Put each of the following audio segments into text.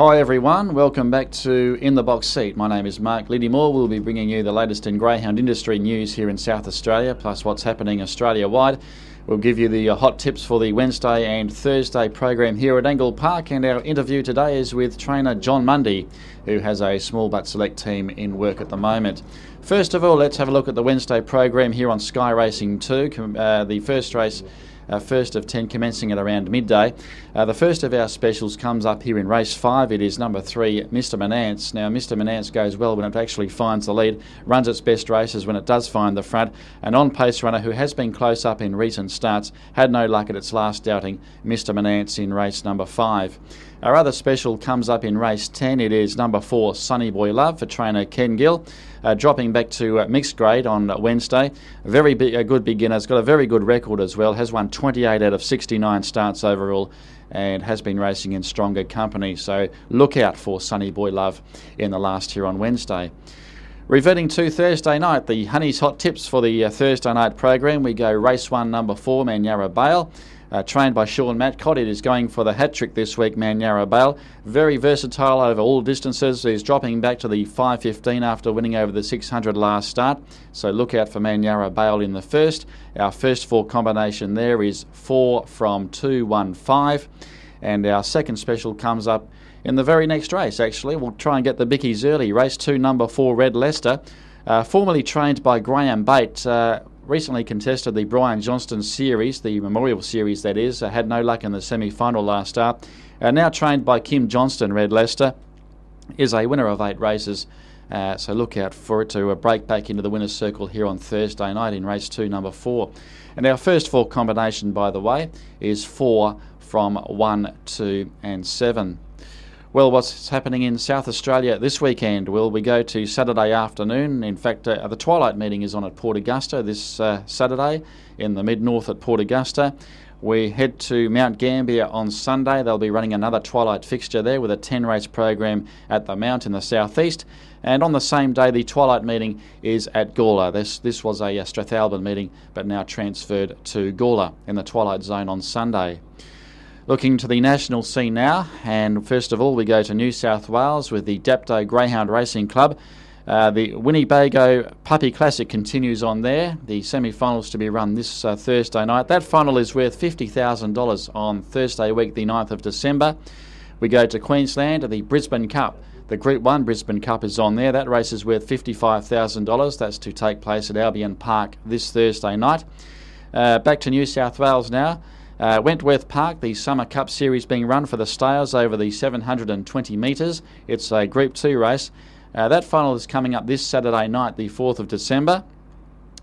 Hi everyone, welcome back to In the Box Seat. My name is Mark Liddymore. We'll be bringing you the latest in greyhound industry news here in South Australia, plus what's happening Australia-wide. We'll give you the hot tips for the Wednesday and Thursday program here at Angle Park, and our interview today is with trainer John Mundy, who has a small but select team in work at the moment. First of all, let's have a look at the Wednesday program here on Sky Racing 2. The first race, first of 10, commencing at around midday. The first of our specials comes up here in race 5. It is number 3, Mr. Menance. Now, Mr. Menance goes well when it actually finds the lead, runs its best races when it does find the front. An on-pace runner who has been close up in recent starts, had no luck at its last outing, Mr. Menance in race number 5. Our other special comes up in race 10. It is number 4, Sunny Boy Love for trainer Ken Gill. Dropping back to mixed grade on Wednesday. A good beginner. Has got a very good record as well. Has won 28 out of 69 starts overall and has been racing in stronger company. So look out for Sunny Boy Love in the last here on Wednesday. Reverting to Thursday night, the Honey's Hot Tips for the Thursday night program. We go race 1, number 4, Manyara Bale. Trained by Sean Matcott, it is going for the hat-trick this week, Manyara Bale. Very versatile over all distances. He's dropping back to the 5.15 after winning over the 600 last start. So look out for Manyara Bale in the first. Our first 4 combination there is 4 from 2, 1, 5. And our second special comes up in the very next race, actually. We'll try and get the bickies early. Race 2, number 4, Red Leicester. Formerly trained by Graham Bate. Recently contested the Brian Johnston Series, the Memorial Series that is. Had no luck in the semi-final last start. Now trained by Kim Johnston, Red Leicester, is a winner of 8 races. So look out for it to break back into the winner's circle here on Thursday night in race 2, number 4. And our first 4 combination, by the way, is 4 from 1, 2 and 7. Well, what's happening in South Australia this weekend? Well, we go to Saturday afternoon. In fact, the Twilight meeting is on at Port Augusta this Saturday in the mid-north at Port Augusta. We head to Mount Gambier on Sunday. They'll be running another Twilight fixture there with a 10-race program at the Mount in the southeast. And on the same day, the Twilight meeting is at Gawler. This was a Strathalbyn meeting, but now transferred to Gawler in the Twilight zone on Sunday. Looking to the national scene now, and first of all we go to New South Wales with the Dapto Greyhound Racing Club. The Winnebago Puppy Classic continues on there. The semi-finals to be run this Thursday night. That final is worth $50,000 on Thursday week, the 9th of December. We go to Queensland, the Brisbane Cup. The Group 1 Brisbane Cup is on there. That race is worth $55,000. That's to take place at Albion Park this Thursday night. Back to New South Wales now. Wentworth Park, the Summer Cup Series being run for the Stayers over the 720 metres. It's a Group 2 race. That final is coming up this Saturday night, the 4th of December.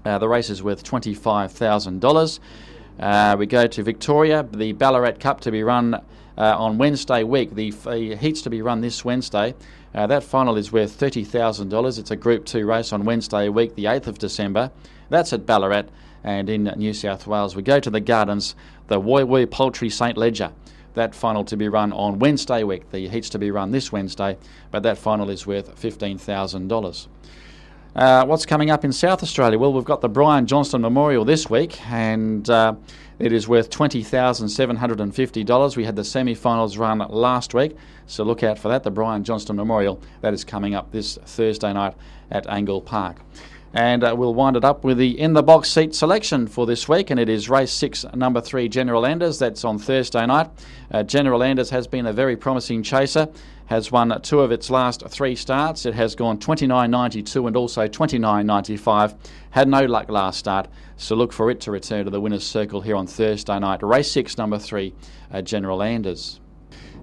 The race is worth $25,000. We go to Victoria, the Ballarat Cup to be run on Wednesday week. The heats to be run this Wednesday. That final is worth $30,000. It's a Group 2 race on Wednesday week, the 8th of December. That's at Ballarat. And in New South Wales, we go to the Gardens, the Woy Woy Poultry St Ledger. That final to be run on Wednesday week. The heats to be run this Wednesday, but that final is worth $15,000. What's coming up in South Australia? Well, we've got the Brian Johnston Memorial this week, and it is worth $20,750. We had the semi-finals run last week, so look out for that. The Brian Johnston Memorial, that is coming up this Thursday night at Angle Park. And we'll wind it up with the in-the-box seat selection for this week, and it is race 6, number 3, General Anders. That's on Thursday night. General Anders has been a very promising chaser, has won 2 of its last 3 starts. It has gone 29.92 and also 29.95. Had no luck last start, so look for it to return to the winner's circle here on Thursday night. Race 6, number 3, General Anders.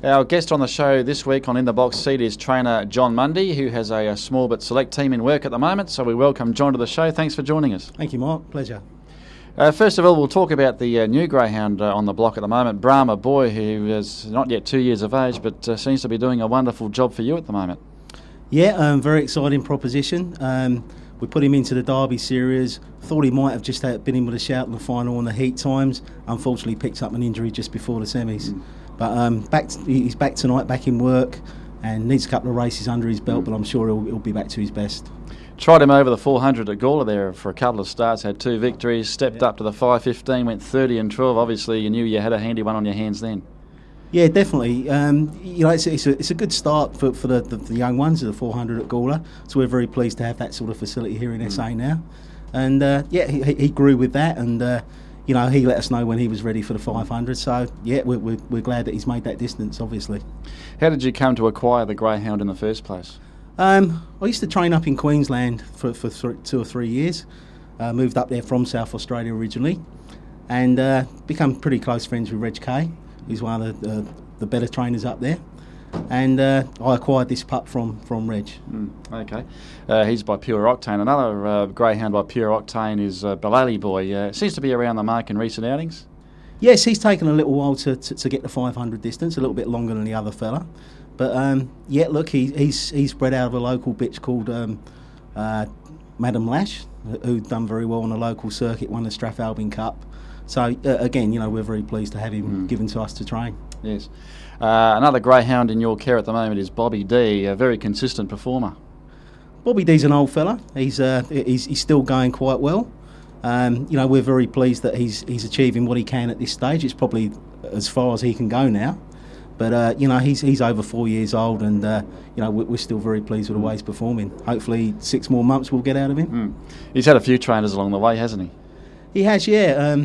Our guest on the show this week on In the Box Seat is trainer John Mundy, who has a small but select team in work at the moment. So we welcome John to the show. Thanks for joining us. Thank you, Mark. Pleasure. First of all, we'll talk about the new greyhound on the block at the moment, Brahma Boy, who is not yet 2 years of age, but seems to be doing a wonderful job for you at the moment. Yeah, very exciting proposition. We put him into the Derby series. Thought he might have just been in with a shout in the final on the heat times. Unfortunately, picked up an injury just before the semis. But he's back tonight, back in work, and needs a couple of races under his belt, but I'm sure he'll be back to his best. Tried him over the 400 at Gawler there for a couple of starts, had 2 victories, stepped up to the 5.15, went 30 and 12. Obviously, you knew you had a handy one on your hands then. Yeah, definitely. It's a good start for the young ones of the 400 at Gawler. So we're very pleased to have that sort of facility here in SA now. And he grew with that, and he let us know when he was ready for the 500. So yeah, we're glad that he's made that distance. Obviously. How did you come to acquire the greyhound in the first place? I used to train up in Queensland for 2 or 3 years. Moved up there from South Australia originally, and become pretty close friends with Reg Kay. He's one of the better trainers up there, and I acquired this pup from Reg. Okay, he's by Pure Octane. Another greyhound by Pure Octane is Bellally Boy. Seems to be around the mark in recent outings. Yes, he's taken a little while to get the 500 distance, a little bit longer than the other fella. But yeah, look, he's bred out of a local bitch called Madam Lash, who done very well on the local circuit, won the Strathalbyn Cup. So again, we're very pleased to have him given to us to train. Yes. Another greyhound in your care at the moment is Bobby D, a very consistent performer. Bobby D's an old fella. He's still going quite well. We're very pleased that he's achieving what he can at this stage. It's probably as far as he can go now. But he's over 4 years old, and we're still very pleased with the way he's performing. Hopefully 6 more months we'll get out of him. He's had a few trainers along the way, hasn't he? He has, yeah.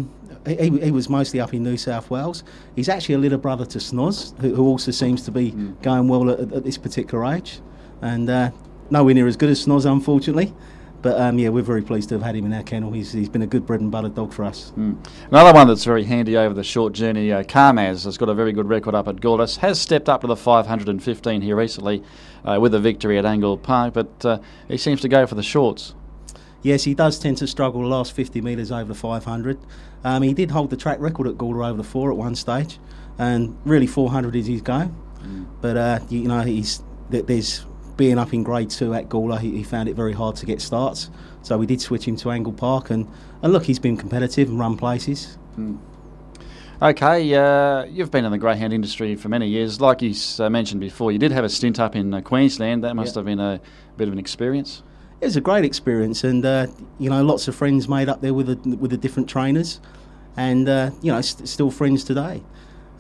He was mostly up in New South Wales. He's actually a little brother to Snoz, who also seems to be going well at this particular age. And nowhere near as good as Snoz, unfortunately. But yeah, we're very pleased to have had him in our kennel. He's been a good bread and butter dog for us. Another one that's very handy over the short journey, Carmaz, has got a very good record up at Gawler. Has stepped up to the 515 here recently with a victory at Angle Park, but he seems to go for the shorts. Yes, he does tend to struggle the last 50 metres over the 500. He did hold the track record at Gawler over the 4 at one stage, and really 400 is his go. But there's being up in Grade 2 at Gawler, he found it very hard to get starts. So we did switch him to Angle Park, and look, he's been competitive and run places. Okay, you've been in the greyhound industry for many years. Like you mentioned before, you did have a stint up in Queensland. That must have been a bit of an experience. It was a great experience, and lots of friends made up there with the different trainers, and still friends today.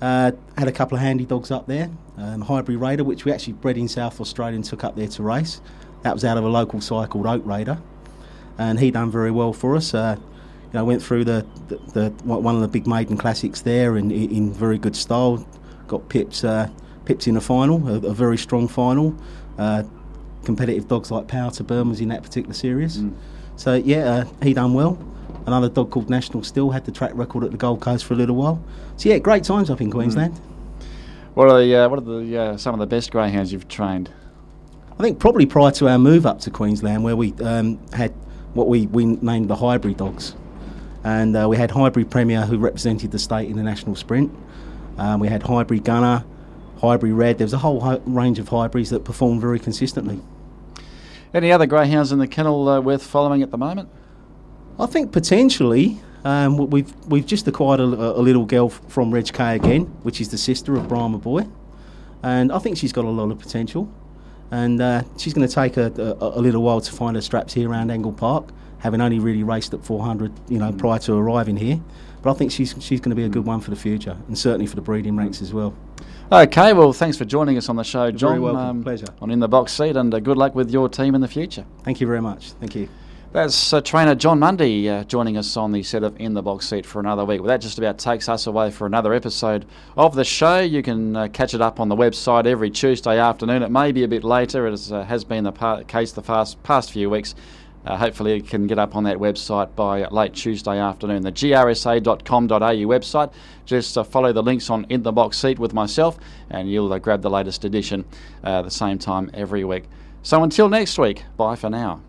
Had a couple of handy dogs up there, Highbury Raider, which we actually bred in South Australia and took up there to race. That was out of a local sire called Oak Raider, and he done very well for us. Went through the one of the big maiden classics there in very good style. Got pips in the final, a very strong final. Competitive dogs like Power to Burn was in that particular series. So yeah, he done well. Another dog called National Still had the track record at the Gold Coast for a little while. So yeah, great times up in Queensland. What are some of the best greyhounds you've trained? I think probably prior to our move up to Queensland, where we had what we named the Highbury dogs, and we had Highbury Premier, who represented the state in the national sprint. We had Highbury Gunner, Highbury Red. There was a whole range of Highburys that performed very consistently. Any other greyhounds in the kennel worth following at the moment? I think potentially we've just acquired a little girl from Reg Kay again, which is the sister of Brahma Boy, and I think she's got a lot of potential. And she's going to take a little while to find her straps here around Angle Park, having only really raced at 400, prior to arriving here. But I think she's going to be a good one for the future, and certainly for the breeding ranks as well. Okay, well, thanks for joining us on the show, John. Very welcome, pleasure. On In the Box Seat, and good luck with your team in the future. Thank you very much. Thank you. That's trainer John Mundy joining us on the set of In the Box Seat for another week. Well, that just about takes us away for another episode of the show. You can catch it up on the website every Tuesday afternoon. It may be a bit later, as has been the case the past few weeks. Hopefully it can get up on that website by late Tuesday afternoon. The grsa.com.au website. Just follow the links on In the Box Seat with myself, and you'll grab the latest edition the same time every week. So until next week, bye for now.